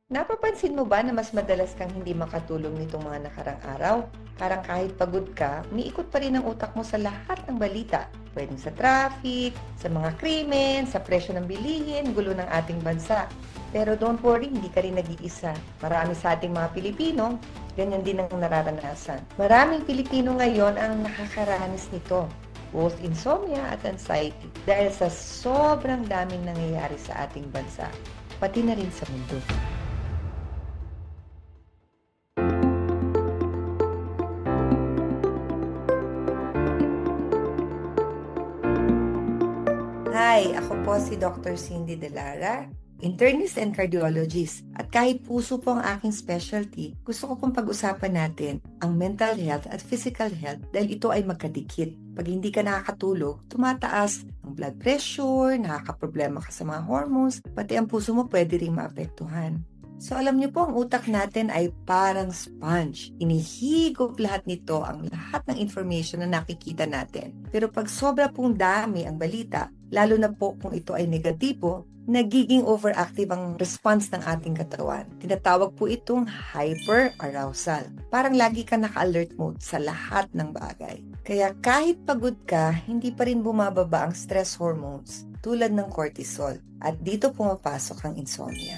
Napapansin mo ba na mas madalas kang hindi makatulog nitong mga nakarang araw? Parang kahit pagod ka, umiikot pa rin ang utak mo sa lahat ng balita. Pwedeng sa traffic, sa mga krimen, sa presyo ng bilihin, gulo ng ating bansa. Pero don't worry, hindi ka rin nag-iisa. Marami sa ating mga Pilipino, ganyan din ang nararanasan. Maraming Pilipino ngayon ang nakakaranas nito, both insomnia at anxiety, dahil sa sobrang daming nangyayari sa ating bansa, pati na rin sa mundo. Hi, ako po si Dr. Cindy Delara, internist and cardiologist. At kahit puso po ang aking specialty, gusto ko pong pag-usapan natin ang mental health at physical health dahil ito ay magkadikit. Pag hindi ka nakakatulog, tumataas ang blood pressure, nakakaproblema ka sa mga hormones, pati ang puso mo pwede ring maapektuhan. So alam niyo po, ang utak natin ay parang sponge. Inihigop lahat nito ang lahat ng information na nakikita natin. Pero pag sobra pong dami ang balita, lalo na po kung ito ay negatibo, nagiging overactive ang response ng ating katawan. Tinatawag po itong hyperarousal. Parang lagi ka naka-alert mode sa lahat ng bagay. Kaya kahit pagod ka, hindi pa rin bumababa ang stress hormones tulad ng cortisol. At dito pumapasok ang insomnia.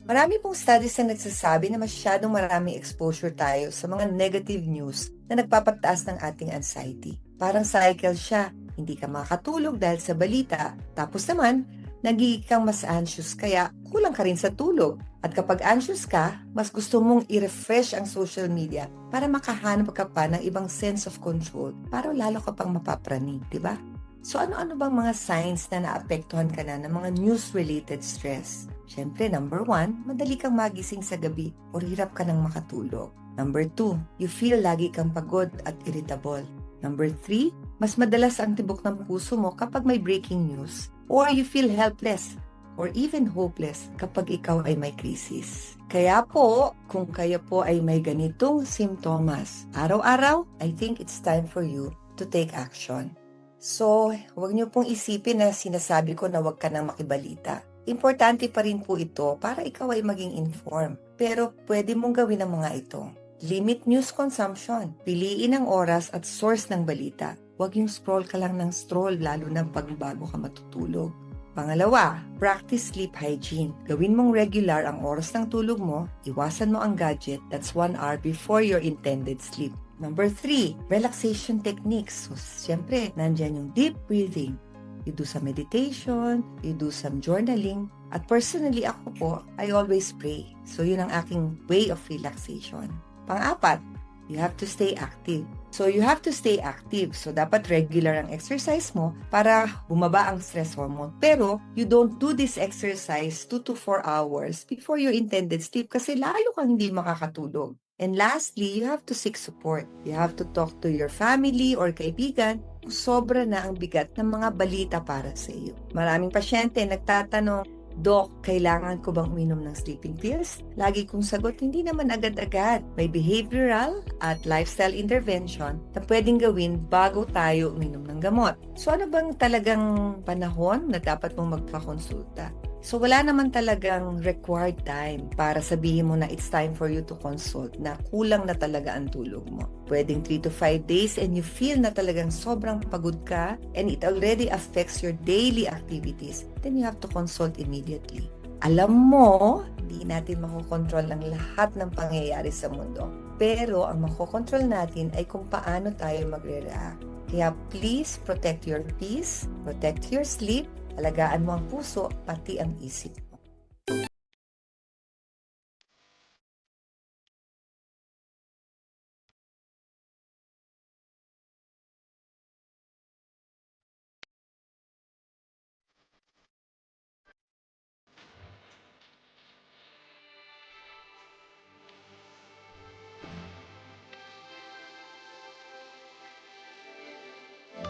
Marami pong studies na nagsasabi na masyadong maraming exposure tayo sa mga negative news na nagpapataas ng ating anxiety. Parang cycle siya. Hindi ka makatulog dahil sa balita. Tapos naman, nagiging kang mas anxious kaya kulang ka rin sa tulog. At kapag anxious ka, mas gusto mong i-refresh ang social media para makahanap ka pa ng ibang sense of control para lalo ka pang mapapraning, di ba? So ano-ano bang mga signs na naapektuhan ka na ng mga news-related stress? Siyempre, number 1, madali kang magising sa gabi o hirap ka nang makatulog. Number 2, you feel lagi kang pagod at irritable. Number 3, mas madalas ang tibok ng puso mo kapag may breaking news. Or you feel helpless or even hopeless kapag ikaw ay may krisis. Kaya po, kung kayo po ay may ganitong simptomas, araw-araw, I think it's time for you to take action. So, huwag niyo pong isipin na sinasabi ko na huwag ka nang makibalita. Importante pa rin po ito para ikaw ay maging informed. Pero pwede mong gawin ang mga ito. Limit news consumption. Piliin ang oras at source ng balita. Huwag yung scroll ka lang ng scroll lalo na pag bago ka matutulog. Pangalawa, practice sleep hygiene. Gawin mong regular ang oras ng tulog mo, iwasan mo ang gadget, that's 1 hour before your intended sleep. Number 3, relaxation techniques. So, siyempre, nandyan yung deep breathing. You do some meditation, you do some journaling. At personally, ako po, I always pray. So, yun ang aking way of relaxation. Pang-apat, you have to stay active. So, you have to stay active. So, dapat regular ang exercise mo para bumaba ang stress hormone. Pero, you don't do this exercise 2 to 4 hours before your intended sleep kasi lalo kang hindi makakatulog. And lastly, you have to seek support. You have to talk to your family or kaibigan kung sobra na ang bigat ng mga balita para sa iyo. Maraming pasyente nagtatanong, Doc, kailangan ko bang uminom ng sleeping pills? Lagi kong sagot, hindi naman agad-agad. May behavioral at lifestyle intervention na pwedeng gawin bago tayo uminom ng gamot. So ano bang talagang panahon na dapat mong magpakonsulta? So wala naman talagang required time para sabihin mo na it's time for you to consult na kulang na talaga ang tulog mo. Pwedeng 3 to 5 days and you feel na talagang sobrang pagod ka and it already affects your daily activities, then you have to consult immediately. Alam mo, hindi natin makokontrol ang lahat ng pangyayari sa mundo. Pero ang makokontrol natin ay kung paano tayo magre-react. Kaya please protect your peace, protect your sleep, alagaan mo ang puso, pati ang isip.